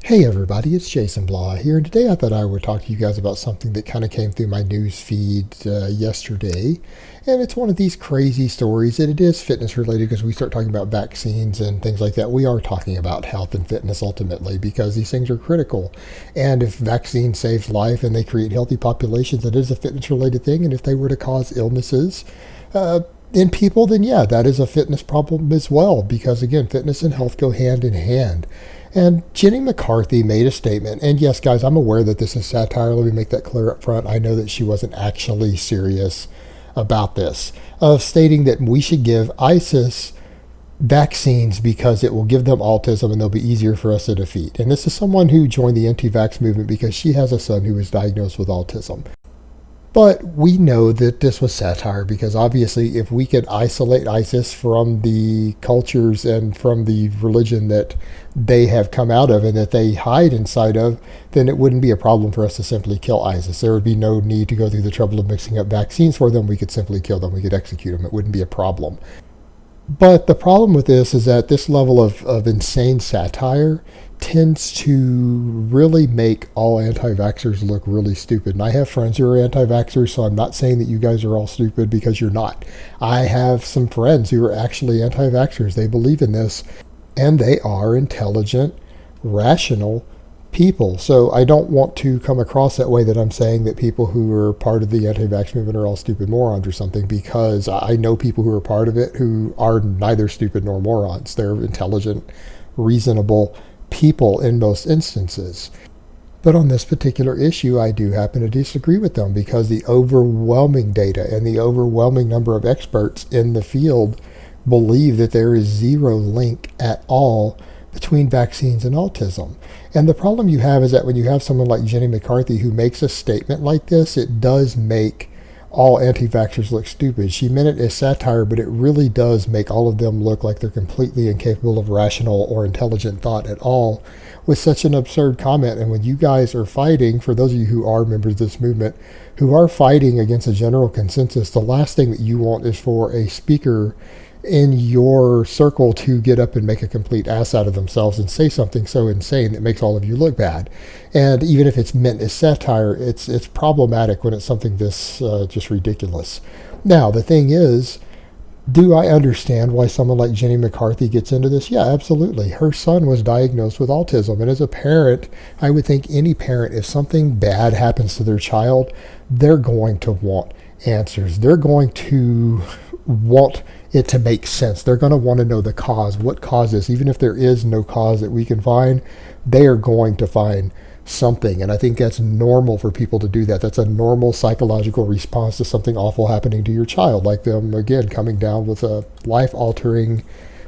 Hey everybody, it's Jason Blaha here, and today I thought I would talk to you guys about something that kind of came through my news feed yesterday. And it's one of these crazy stories, and it is fitness related because we start talking about vaccines and things like that. We are talking about health and fitness ultimately because these things are critical. And if vaccines save life and they create healthy populations, it is a fitness related thing. And if they were to cause illnesses, in people, then yeah, that is a fitness problem as well, because again, fitness and health go hand in hand. And Jenny McCarthy made a statement, and yes, guys, I'm aware that this is satire. Let me make that clear up front. I know that she wasn't actually serious about this, of stating that we should give ISIS vaccines because it will give them autism and they'll be easier for us to defeat. And this is someone who joined the anti-vax movement because she has a son who was diagnosed with autism. But we know that this was satire because obviously if we could isolate ISIS from the cultures and from the religion that they have come out of and that they hide inside of, then it wouldn't be a problem for us to simply kill ISIS. There would be no need to go through the trouble of mixing up vaccines for them. We could simply kill them. We could execute them. It wouldn't be a problem. But the problem with this is that this level of insane satire tends to really make all anti-vaxxers look really stupid. And I have friends who are anti-vaxxers, so I'm not saying that you guys are all stupid because you're not. I have some friends who are actually anti-vaxxers. They believe in this, and they are intelligent, rational people. So I don't want to come across that way that I'm saying that people who are part of the anti-vax movement are all stupid morons or something, because I know people who are part of it who are neither stupid nor morons. They're intelligent, reasonable people in most instances. But on this particular issue, I do happen to disagree with them because the overwhelming data and the overwhelming number of experts in the field believe that there is zero link at all between vaccines and autism. And the problem you have is that when you have someone like Jenny McCarthy who makes a statement like this, it does make all anti-vaxxers look stupid. She meant it as satire, but it really does make all of them look like they're completely incapable of rational or intelligent thought at all with such an absurd comment. And when you guys are fighting, for those of you who are members of this movement, who are fighting against a general consensus, the last thing that you want is for a speaker in your circle to get up and make a complete ass out of themselves and say something so insane that makes all of you look bad. And even if it's meant as satire, it's problematic when it's something this just ridiculous. Now, the thing is, do I understand why someone like Jenny McCarthy gets into this? Yeah, absolutely. Her son was diagnosed with autism, and as a parent, I would think any parent, if something bad happens to their child, they're going to want answers. They're going to want it to make sense. They're going to want to know the cause. What caused this? Even if there is no cause that we can find, they are going to find something. And I think that's normal for people to do that. That's a normal psychological response to something awful happening to your child, like them, again, coming down with a life-altering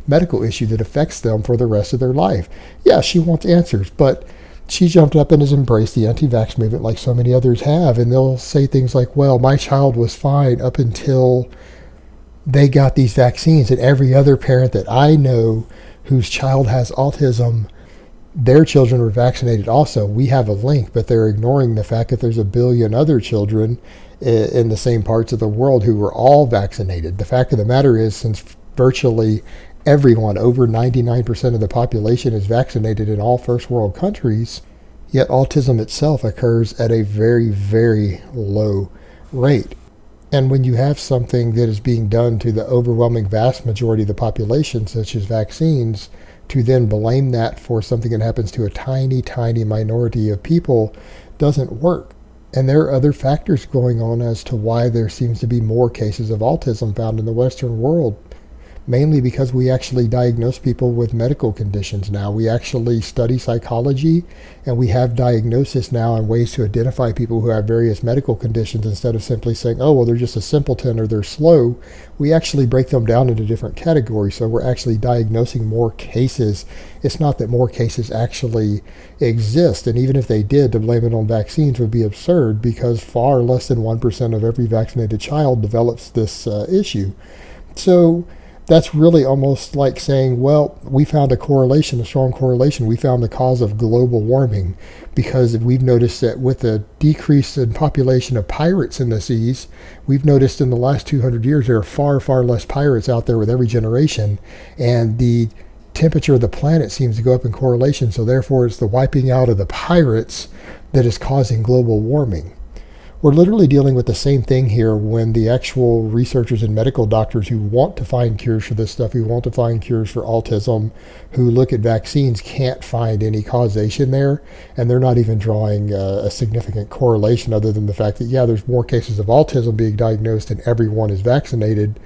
medical issue that affects them for the rest of their life. Yeah, she wants answers, but she jumped up and has embraced the anti-vax movement like so many others have. And they'll say things like, well, my child was fine up until they got these vaccines, and every other parent that I know whose child has autism, their children were vaccinated also. We have a link, but they're ignoring the fact that there's a billion other children in the same parts of the world who were all vaccinated. The fact of the matter is, since virtually everyone, over 99% of the population, is vaccinated in all first world countries, yet autism itself occurs at a very, very low rate. And when you have something that is being done to the overwhelming vast majority of the population, such as vaccines, to then blame that for something that happens to a tiny, tiny minority of people doesn't work. And there are other factors going on as to why there seems to be more cases of autism found in the Western world. Mainly because we actually diagnose people with medical conditions now. We actually study psychology, and we have diagnosis now and ways to identify people who have various medical conditions instead of simply saying, oh, well, they're just a simpleton or they're slow. We actually break them down into different categories, so we're actually diagnosing more cases. It's not that more cases actually exist, and even if they did, to blame it on vaccines would be absurd because far less than 1% of every vaccinated child develops this issue. So that's really almost like saying, well, we found a correlation, a strong correlation. We found the cause of global warming because we've noticed that with the decrease in population of pirates in the seas, we've noticed in the last 200 years there are far, far less pirates out there with every generation. And the temperature of the planet seems to go up in correlation, so therefore it's the wiping out of the pirates that is causing global warming. We're literally dealing with the same thing here when the actual researchers and medical doctors who want to find cures for this stuff, who want to find cures for autism, who look at vaccines, can't find any causation there, and they're not even drawing a significant correlation other than the fact that, yeah, there's more cases of autism being diagnosed and everyone is vaccinated.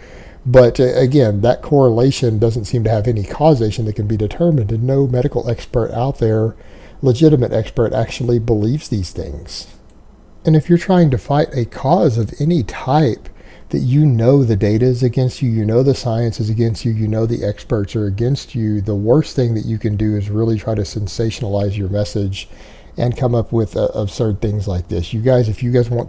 But again, that correlation doesn't seem to have any causation that can be determined, and no medical expert out there, legitimate expert, actually believes these things. And if you're trying to fight a cause of any type that you know the data is against you, you know the science is against you, you know the experts are against you, the worst thing that you can do is really try to sensationalize your message and come up with absurd things like this. You guys, if you guys really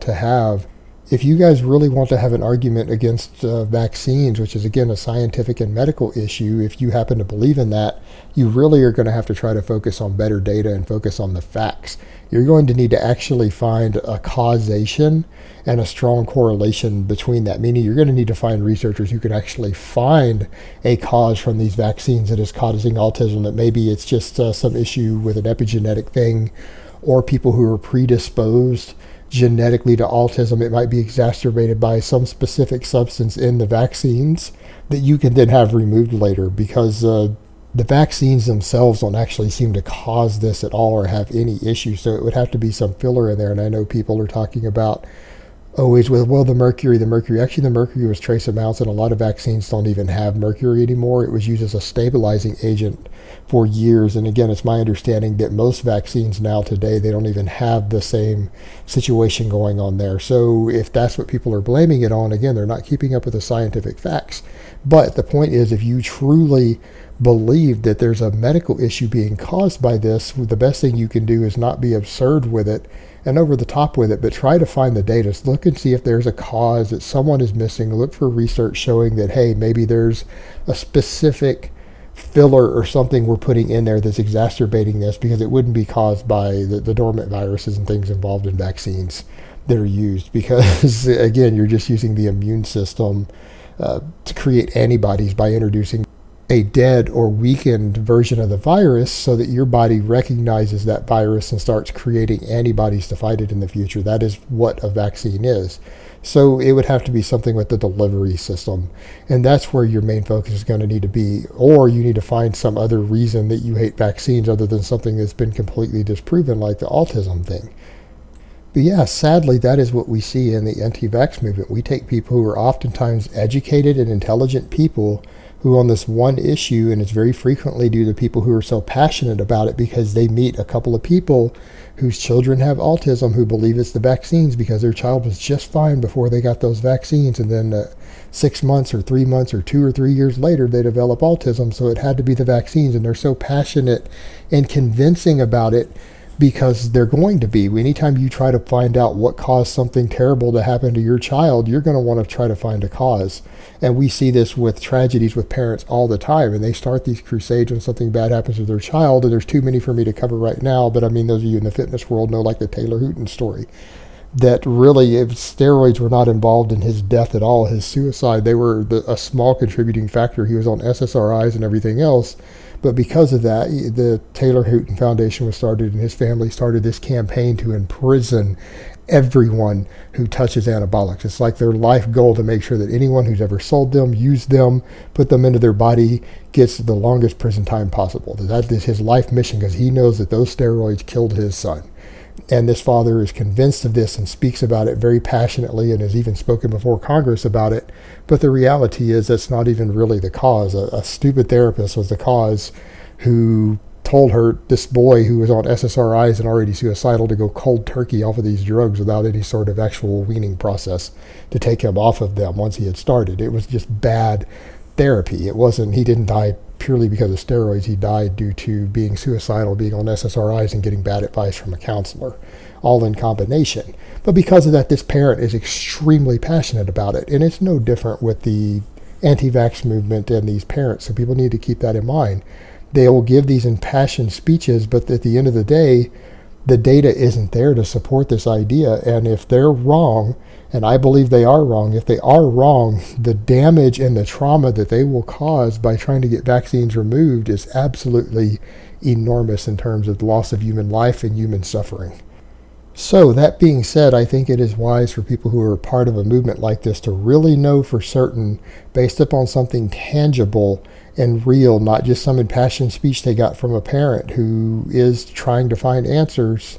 want to have an argument against vaccines, which is again a scientific and medical issue, if you happen to believe in that, you really are going to have to try to focus on better data and focus on the facts. You're going to need to actually find a causation and a strong correlation between that, meaning you're going to need to find researchers who can actually find a cause from these vaccines that is causing autism, that maybe it's just some issue with an epigenetic thing, or people who are predisposed genetically to autism. It might be exacerbated by some specific substance in the vaccines that you can then have removed later, because the vaccines themselves don't actually seem to cause this at all or have any issue. So it would have to be some filler in there. And I know people are talking about always with, well, the mercury. Actually, the mercury was trace amounts, and a lot of vaccines don't even have mercury anymore. It was used as a stabilizing agent for years. And again, it's my understanding that most vaccines now today, they don't even have the same situation going on there. So if that's what people are blaming it on, again, they're not keeping up with the scientific facts. But the point is, if you truly believe that there's a medical issue being caused by this, the best thing you can do is not be absurd with it and over the top with it, but try to find the data. So look and see if there's a cause that someone is missing. Look for research showing that, hey, maybe there's a specific filler or something we're putting in there that's exacerbating this, because it wouldn't be caused by the dormant viruses and things involved in vaccines that are used, because again, you're just using the immune system to create antibodies by introducing a dead or weakened version of the virus so that your body recognizes that virus and starts creating antibodies to fight it in the future. That is what a vaccine is. So it would have to be something with the delivery system. And that's where your main focus is going to need to be. Or you need to find some other reason that you hate vaccines other than something that's been completely disproven, like the autism thing. But yeah, sadly, that is what we see in the anti-vax movement. We take people who are oftentimes educated and intelligent people who on this one issue, and it's very frequently due to people who are so passionate about it because they meet a couple of people whose children have autism who believe it's the vaccines because their child was just fine before they got those vaccines, and then 6 months or 3 months or 2 or 3 years later they develop autism, so it had to be the vaccines. And they're so passionate and convincing about it because they're going to be. Anytime you try to find out what caused something terrible to happen to your child, you're going to want to try to find a cause. And we see this with tragedies with parents all the time, and they start these crusades when something bad happens to their child, and there's too many for me to cover right now, but I mean, those of you in the fitness world know, like the Taylor Hooton story, that really, if steroids were not involved in his death at all, his suicide, they were a small contributing factor. He was on SSRIs and everything else. But because of that, the Taylor Hooton Foundation was started, and his family started this campaign to imprison everyone who touches anabolics. It's like their life goal to make sure that anyone who's ever sold them, used them, put them into their body gets the longest prison time possible. That is his life mission, because he knows that those steroids killed his son. And this father is convinced of this and speaks about it very passionately and has even spoken before Congress about it. But the reality is that's not even really the cause. A stupid therapist was the cause who told her, this boy who was on SSRIs and already suicidal, to go cold turkey off of these drugs without any sort of actual weaning process to take him off of them once he had started. It was just bad therapy. It wasn't, he didn't die purely because of steroids. He died due to being suicidal, being on SSRIs, and getting bad advice from a counselor, all in combination. But because of that, this parent is extremely passionate about it. And it's no different with the anti-vax movement and these parents. So people need to keep that in mind. They will give these impassioned speeches, but at the end of the day, the data isn't there to support this idea. And if they're wrong, and I believe they are wrong, if they are wrong, the damage and the trauma that they will cause by trying to get vaccines removed is absolutely enormous in terms of the loss of human life and human suffering. So, that being said, I think it is wise for people who are part of a movement like this to really know for certain, based upon something tangible and real, not just some impassioned speech they got from a parent who is trying to find answers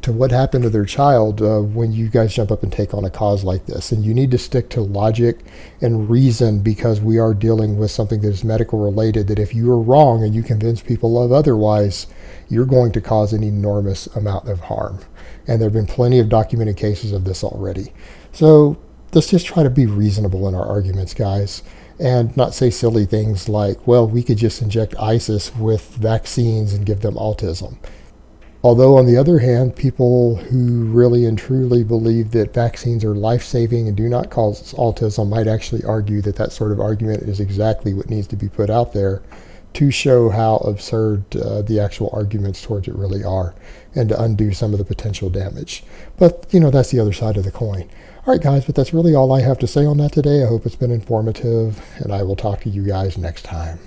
to what happened to their child, when you guys jump up and take on a cause like this. And you need to stick to logic and reason, because we are dealing with something that is medical related, that if you are wrong and you convince people of otherwise, you're going to cause an enormous amount of harm. And there have been plenty of documented cases of this already. So let's just try to be reasonable in our arguments, guys, and not say silly things like, well, we could just inject ISIS with vaccines and give them autism. Although, on the other hand, people who really and truly believe that vaccines are life-saving and do not cause autism might actually argue that that sort of argument is exactly what needs to be put out there to show how absurd the actual arguments towards it really are, and to undo some of the potential damage. But, that's the other side of the coin. All right, guys, but that's really all I have to say on that today. I hope it's been informative, and I will talk to you guys next time.